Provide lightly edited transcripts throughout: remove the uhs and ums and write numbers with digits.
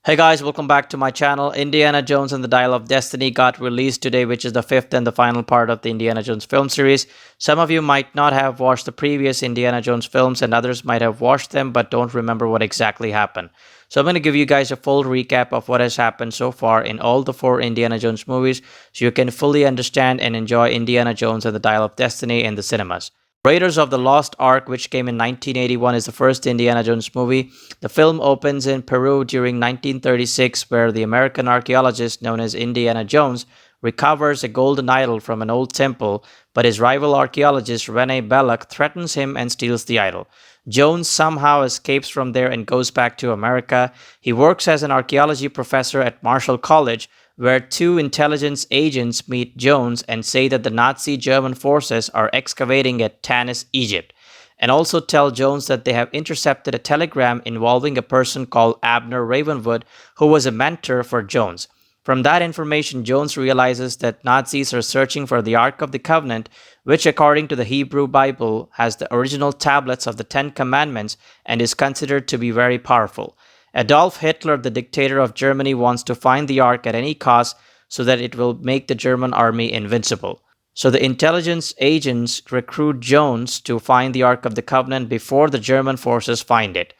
Hey guys, welcome back to my channel. Indiana Jones and the Dial of Destiny got released today, which is the fifth and the final part of the Indiana Jones film series. Some of you might not have watched the previous Indiana Jones films and others might have watched them but don't remember what exactly happened. So I'm going to give you guys a full recap of what has happened so far in all the four Indiana Jones movies so you can fully understand and enjoy Indiana Jones and the Dial of Destiny in the cinemas. Raiders of the Lost Ark, which came in 1981, is the first Indiana Jones movie. The film opens in Peru during 1936, where the American archaeologist known as Indiana Jones recovers a golden idol from an old temple, but his rival archaeologist Rene Belloc threatens him and steals the idol. Jones somehow escapes from there and goes back to America. He works as an archaeology professor at Marshall College, where two intelligence agents meet Jones and say that the Nazi German forces are excavating at Tanis, Egypt, and also tell Jones that they have intercepted a telegram involving a person called Abner Ravenwood, who was a mentor for Jones. From that information, Jones realizes that Nazis are searching for the Ark of the Covenant, which according to the Hebrew Bible has the original tablets of the Ten Commandments and is considered to be very powerful. Adolf Hitler, the dictator of Germany, wants to find the Ark at any cost so that it will make the German army invincible. So the intelligence agents recruit Jones to find the Ark of the Covenant before the German forces find it.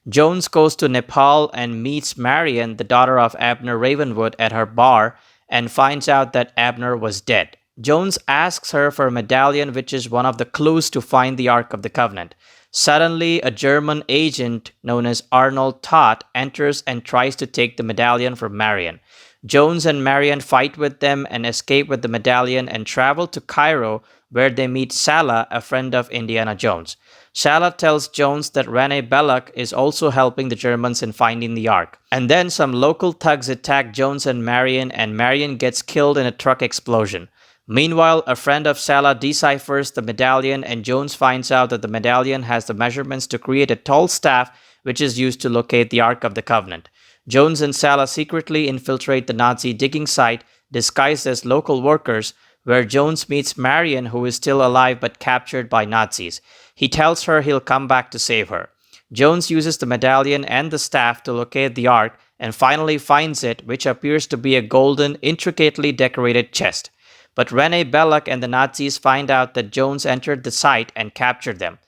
Jones goes to Nepal and meets Marion, the daughter of Abner Ravenwood, at her bar and finds out that Abner was dead. Jones asks her for a medallion, which is one of the clues to find the Ark of the Covenant. Suddenly, a German agent known as Arnold Todt enters and tries to take the medallion from Marion. Jones and Marion fight with them and escape with the medallion and travel to Cairo, where they meet Salah, a friend of Indiana Jones. Salah tells Jones that Rene Belloc is also helping the Germans in finding the Ark. And then some local thugs attack Jones and Marion gets killed in a truck explosion. Meanwhile, a friend of Salah deciphers the medallion and Jones finds out that the medallion has the measurements to create a tall staff which is used to locate the Ark of the Covenant. Jones and Salah secretly infiltrate the Nazi digging site disguised as local workers, where Jones meets Marion, who is still alive but captured by Nazis. He tells her he'll come back to save her. Jones uses the medallion and the staff to locate the Ark and finally finds it, which appears to be a golden, intricately decorated chest. But Rene Belloc and the Nazis find out that Jones entered the site and captured them.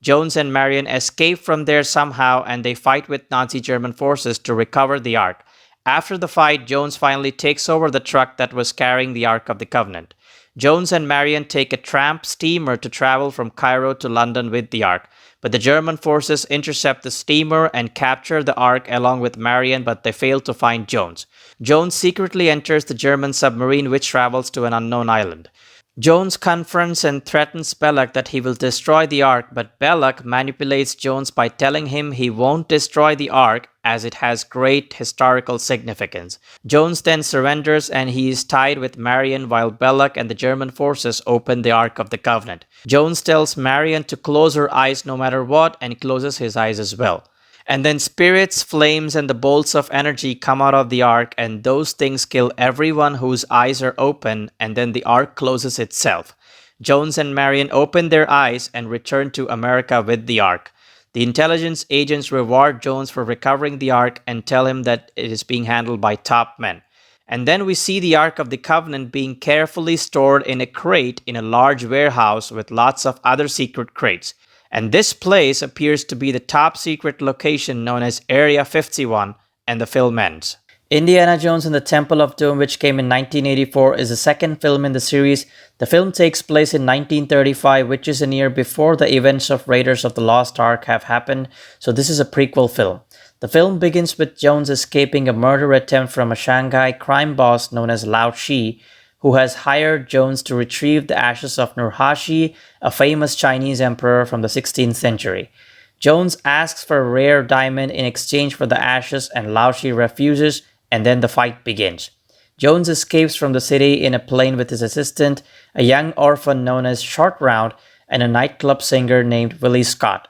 Jones and Marion escape from there somehow and they fight with Nazi German forces to recover the Ark. After the fight, Jones finally takes over the truck that was carrying the Ark of the Covenant. Jones and Marion take a tramp steamer to travel from Cairo to London with the Ark, but the German forces intercept the steamer and capture the Ark along with Marion, but they fail to find Jones. Jones secretly enters the German submarine which travels to an unknown island. Jones confronts and threatens Belloc that he will destroy the Ark, but Belloc manipulates Jones by telling him he won't destroy the Ark as it has great historical significance. Jones then surrenders and he is tied with Marion while Belloc and the German forces open the Ark of the Covenant. Jones tells Marion to close her eyes no matter what and closes his eyes as well. And then spirits, flames, and the bolts of energy come out of the Ark, and those things kill everyone whose eyes are open, and then the Ark closes itself. Jones and Marion open their eyes and return to America with the Ark. The intelligence agents reward Jones for recovering the Ark and tell him that it is being handled by top men. And then we see the Ark of the Covenant being carefully stored in a crate in a large warehouse with lots of other secret crates. And this place appears to be the top secret location known as Area 51, and the film ends. Indiana Jones and the Temple of Doom, which came in 1984, is the second film in the series. The film takes place in 1935, which is a year before the events of Raiders of the Lost Ark have happened, so this is a prequel film. The film begins with Jones escaping a murder attempt from a Shanghai crime boss known as Lao Shi, who has hired Jones to retrieve the ashes of Nurhaci, a famous Chinese emperor from the 16th century. Jones asks for a rare diamond in exchange for the ashes and Lao Shi refuses, and then the fight begins. Jones escapes from the city in a plane with his assistant, a young orphan known as Short Round, and a nightclub singer named Willie Scott.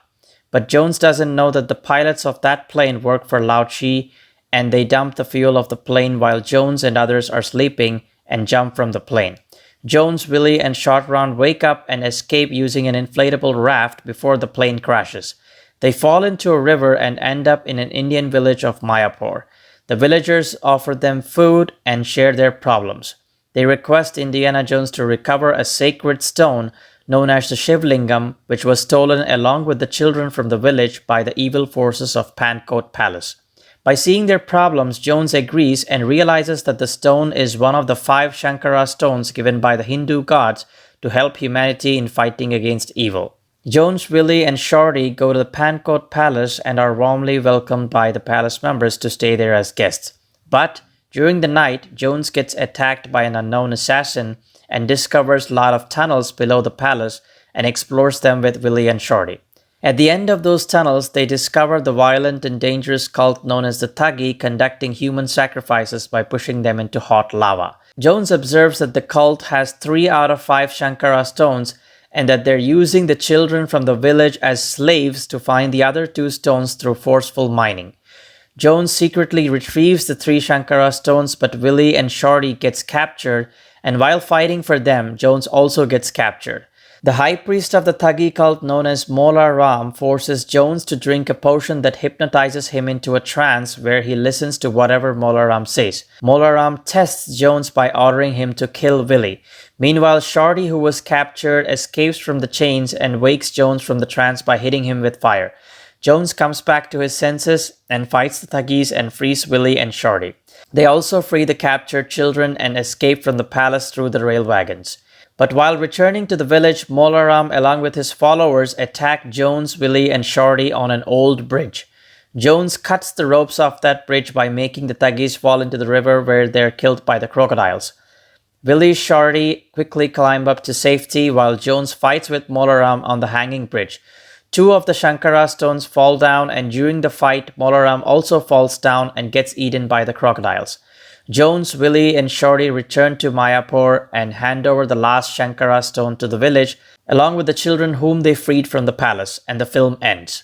But Jones doesn't know that the pilots of that plane work for Lao Shi, and they dump the fuel of the plane while Jones and others are sleeping and jump from the plane. Jones, Willie, and Short Round wake up and escape using an inflatable raft before the plane crashes. They fall into a river and end up in an Indian village of Mayapur. The villagers offer them food and share their problems. They request Indiana Jones to recover a sacred stone known as the Shivlingam, which was stolen along with the children from the village by the evil forces of Pancourt Palace. By seeing their problems, Jones agrees and realizes that the stone is one of the 5 Shankara stones given by the Hindu gods to help humanity in fighting against evil. Jones, Willie, and Shorty go to the Pancourt Palace and are warmly welcomed by the palace members to stay there as guests. But during the night, Jones gets attacked by an unknown assassin and discovers a lot of tunnels below the palace and explores them with Willie and Shorty. At the end of those tunnels, they discover the violent and dangerous cult known as the Thuggee conducting human sacrifices by pushing them into hot lava. Jones observes that the cult has 3 out of 5 Shankara stones and that they're using the children from the village as slaves to find the other 2 stones through forceful mining. Jones secretly retrieves the 3 Shankara stones, but Willie and Shorty gets captured, and while fighting for them, Jones also gets captured. The high priest of the Thuggee cult known as Mola Ram forces Jones to drink a potion that hypnotizes him into a trance where he listens to whatever Mola Ram says. Mola Ram tests Jones by ordering him to kill Willie. Meanwhile, Shorty, who was captured, escapes from the chains and wakes Jones from the trance by hitting him with fire. Jones comes back to his senses and fights the Thuggees and frees Willie and Shorty. They also free the captured children and escape from the palace through the rail wagons. But while returning to the village, Mola Ram along with his followers attack Jones, Willie, and Shorty on an old bridge. Jones cuts the ropes off that bridge by making the Thuggees fall into the river where they're killed by the crocodiles. Willie and Shorty quickly climb up to safety while Jones fights with Mola Ram on the hanging bridge. 2 of the Shankara stones fall down, and during the fight, Mola Ram also falls down and gets eaten by the crocodiles. Jones, Willie, and Shorty return to Mayapur and hand over the last Shankara stone to the village, along with the children whom they freed from the palace, and the film ends.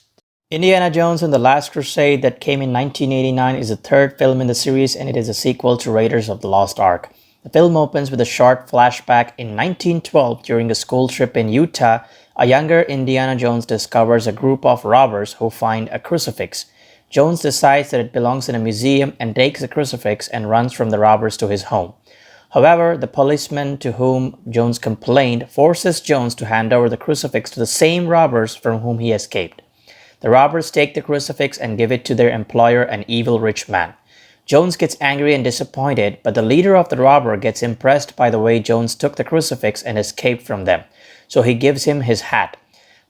Indiana Jones and the Last Crusade, that came in 1989, is the 3rd film in the series, and it is a sequel to Raiders of the Lost Ark. The film opens with a short flashback in 1912 during a school trip in Utah. A younger Indiana Jones discovers a group of robbers who find a crucifix. Jones decides that it belongs in a museum and takes the crucifix and runs from the robbers to his home. However, the policeman to whom Jones complained forces Jones to hand over the crucifix to the same robbers from whom he escaped. The robbers take the crucifix and give it to their employer, an evil rich man. Jones gets angry and disappointed, but the leader of the robber gets impressed by the way Jones took the crucifix and escaped from them, so he gives him his hat.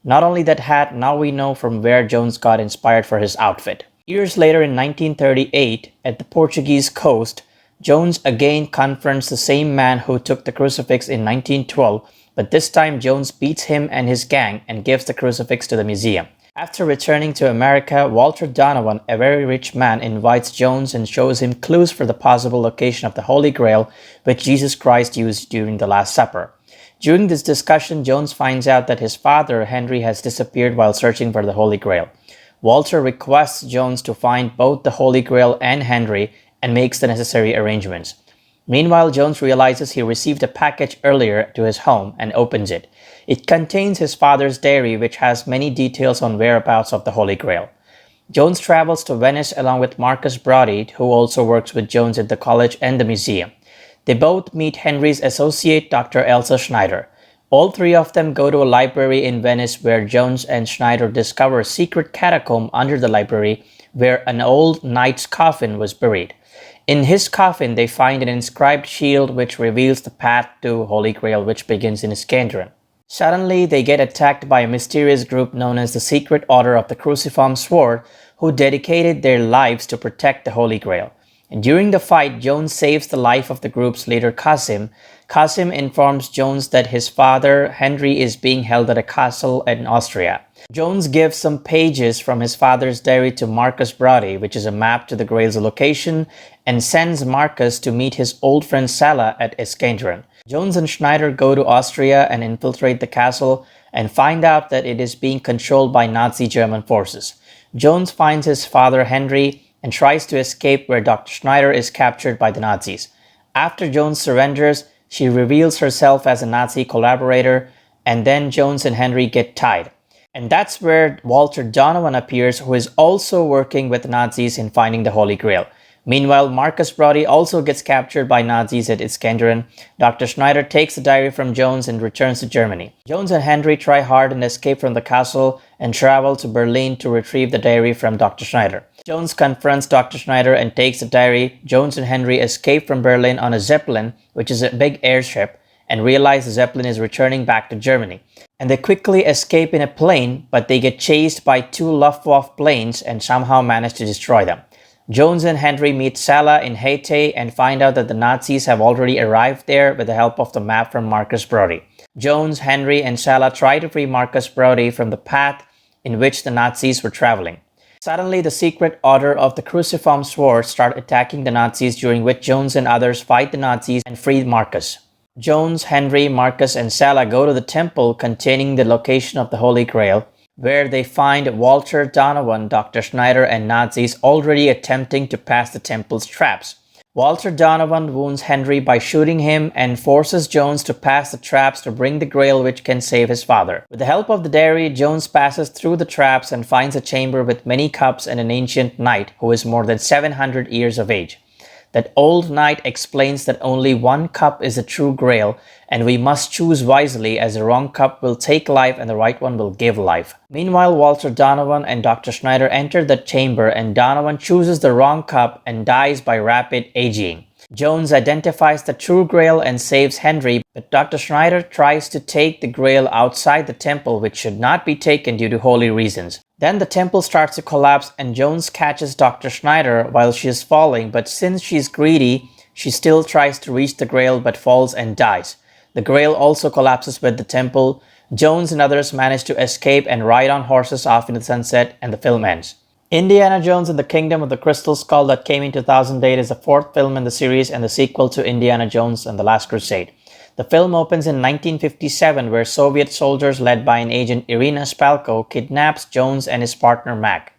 Not only that hat, now we know from where Jones got inspired for his outfit. Years later in 1938, at the Portuguese coast, Jones again confronts the same man who took the crucifix in 1912, but this time Jones beats him and his gang and gives the crucifix to the museum. After returning to America, Walter Donovan, a very rich man, invites Jones and shows him clues for the possible location of the Holy Grail, which Jesus Christ used during the Last Supper. During this discussion, Jones finds out that his father, Henry, has disappeared while searching for the Holy Grail. Walter requests Jones to find both the Holy Grail and Henry and makes the necessary arrangements. Meanwhile, Jones realizes he received a package earlier to his home and opens it. It contains his father's diary, which has many details on whereabouts of the Holy Grail. Jones travels to Venice along with Marcus Brody, who also works with Jones at the college and the museum. They both meet Henry's associate, Dr. Elsa Schneider. All 3 of them go to a library in Venice where Jones and Schneider discover a secret catacomb under the library where an old knight's coffin was buried. In his coffin, they find an inscribed shield which reveals the path to Holy Grail, which begins in Iskandran. Suddenly, they get attacked by a mysterious group known as the Secret Order of the Cruciform Sword, who dedicated their lives to protect the Holy Grail. And during the fight, Jones saves the life of the group's leader, Qasim. Qasim informs Jones that his father, Henry, is being held at a castle in Austria. Jones gives some pages from his father's diary to Marcus Brody, which is a map to the Grail's location, and sends Marcus to meet his old friend Salah at Iskandran. Jones and Schneider go to Austria and infiltrate the castle and find out that it is being controlled by Nazi German forces. Jones finds his father Henry and tries to escape, where Dr. Schneider is captured by the Nazis. After Jones surrenders, she reveals herself as a Nazi collaborator, and then Jones and Henry get tied. And that's where Walter Donovan appears, who is also working with the Nazis in finding the Holy Grail. Meanwhile, Marcus Brody also gets captured by Nazis at Iskenderen. Dr. Schneider takes the diary from Jones and returns to Germany. Jones and Henry try hard and escape from the castle and travel to Berlin to retrieve the diary from Dr. Schneider. Jones confronts Dr. Schneider and takes the diary. Jones and Henry escape from Berlin on a Zeppelin, which is a big airship, and realize the Zeppelin is returning back to Germany. And they quickly escape in a plane, but they get chased by two Luftwaffe planes and somehow manage to destroy them. Jones and Henry meet Sala in Haiti and find out that the Nazis have already arrived there with the help of the map from Marcus Brody. Jones, Henry, and Sala try to free Marcus Brody from the path in which the Nazis were traveling. Suddenly, the secret order of the Cruciform Sword start attacking the Nazis, during which Jones and others fight the Nazis and free Marcus. Jones, Henry, Marcus, and Sala go to the temple containing the location of the Holy Grail, where they find Walter Donovan, Dr. Schneider, and Nazis already attempting to pass the temple's traps. Walter Donovan wounds Henry by shooting him and forces Jones to pass the traps to bring the Grail which can save his father. With the help of the diary, Jones passes through the traps and finds a chamber with many cups and an ancient knight who is more than 700 years of age. That old knight explains that only one cup is a true Grail, and we must choose wisely, as the wrong cup will take life and the right one will give life. Meanwhile, Walter Donovan and Dr. Schneider enter the chamber, and Donovan chooses the wrong cup and dies by rapid aging. Jones identifies the true Grail and saves Henry, but Dr. Schneider tries to take the Grail outside the temple, which should not be taken due to holy reasons. Then the temple starts to collapse and Jones catches Dr. Schneider while she is falling, but since she is greedy, she still tries to reach the Grail but falls and dies. The Grail also collapses with the temple. Jones and others manage to escape and ride on horses off into the sunset, and the film ends. Indiana Jones and the Kingdom of the Crystal Skull, that came in 2008, is the fourth film in the series and the sequel to Indiana Jones and the Last Crusade. The film opens in 1957, where Soviet soldiers led by an agent, Irina Spalko, kidnaps Jones and his partner Mac.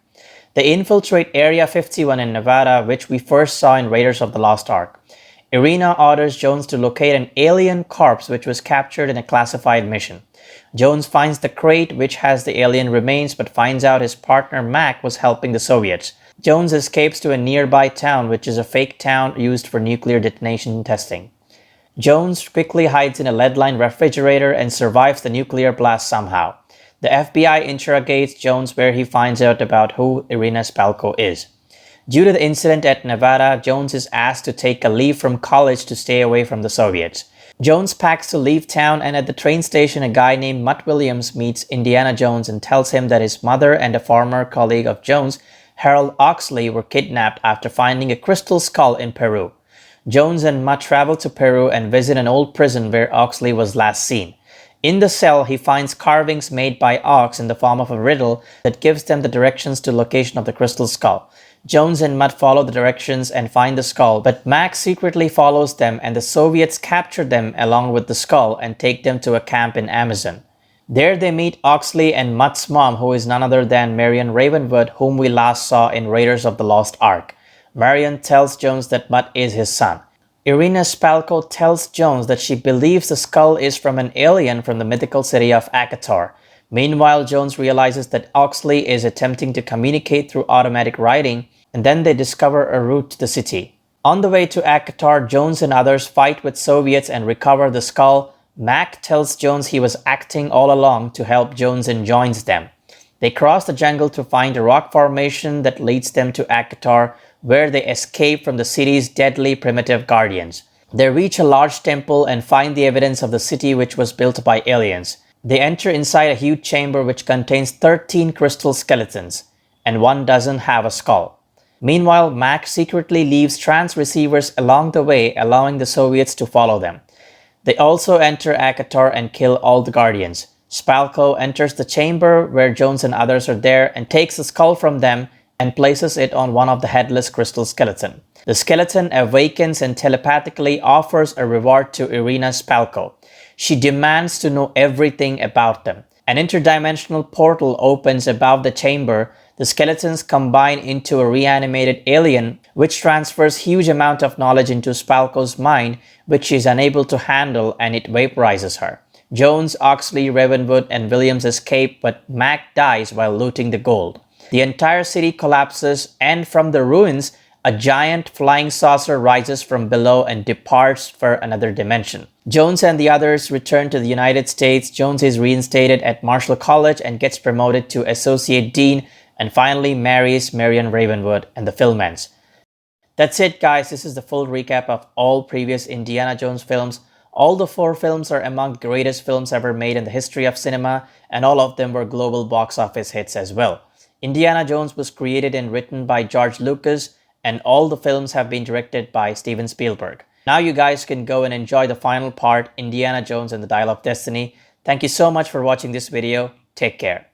They infiltrate Area 51 in Nevada, which we first saw in Raiders of the Lost Ark. Irina orders Jones to locate an alien corpse which was captured in a classified mission. Jones finds the crate which has the alien remains, but finds out his partner Mac was helping the Soviets. Jones escapes to a nearby town, which is a fake town used for nuclear detonation testing. Jones quickly hides in a lead-lined refrigerator and survives the nuclear blast somehow. The FBI interrogates Jones, where he finds out about who Irina Spalko is. Due to the incident at Nevada, Jones is asked to take a leave from college to stay away from the Soviets. Jones packs to leave town, and at the train station a guy named Mutt Williams meets Indiana Jones and tells him that his mother and a former colleague of Jones, Harold Oxley, were kidnapped after finding a crystal skull in Peru. Jones and Mutt travel to Peru and visit an old prison where Oxley was last seen. In the cell, he finds carvings made by Ox in the form of a riddle that gives them the directions to the location of the crystal skull. Jones and Mutt follow the directions and find the skull, but Max secretly follows them, and the Soviets capture them along with the skull and take them to a camp in Amazon. There they meet Oxley and Mutt's mom, who is none other than Marion Ravenwood, whom we last saw in Raiders of the Lost Ark. Marion tells Jones that Mutt is his son. Irina Spalko tells Jones that she believes the skull is from an alien from the mythical city of Akator. Meanwhile, Jones realizes that Oxley is attempting to communicate through automatic writing, and then they discover a route to the city. On the way to Akator, Jones and others fight with Soviets and recover the skull. Mac tells Jones he was acting all along to help Jones and joins them. They cross the jungle to find a rock formation that leads them to Akator, where they escape from the city's deadly primitive guardians. They reach a large temple and find the evidence of the city, which was built by aliens. They enter inside a huge chamber which contains 13 crystal skeletons, and one doesn't have a skull. Meanwhile, Mac secretly leaves trans receivers along the way, allowing the Soviets to follow them. They also enter Akator and kill all the guardians. Spalko enters the chamber where Jones and others are there and takes the skull from them and places it on one of the headless crystal skeleton. The skeleton awakens and telepathically offers a reward to Irina Spalko. She demands to know everything about them. An interdimensional portal opens above the chamber. The skeletons combine into a reanimated alien, which transfers huge amount of knowledge into Spalko's mind, which she is unable to handle, and it vaporizes her. Jones, Oxley, Ravenwood, and Williams escape, but Mac dies while looting the gold. The entire city collapses, and from the ruins, A giant flying saucer rises from below and departs for another dimension. Jones and the others return to the United States. Jones is reinstated at Marshall College and gets promoted to Associate Dean and finally marries Marion Ravenwood, and the film ends. That's it, guys. This is the full recap of all previous Indiana Jones films. All the 4 films are among the greatest films ever made in the history of cinema, and all of them were global box office hits as well. Indiana Jones was created and written by George Lucas, and all the films have been directed by Steven Spielberg. Now you guys can go and enjoy the final part, Indiana Jones and the Dial of Destiny. Thank you so much for watching this video. Take care.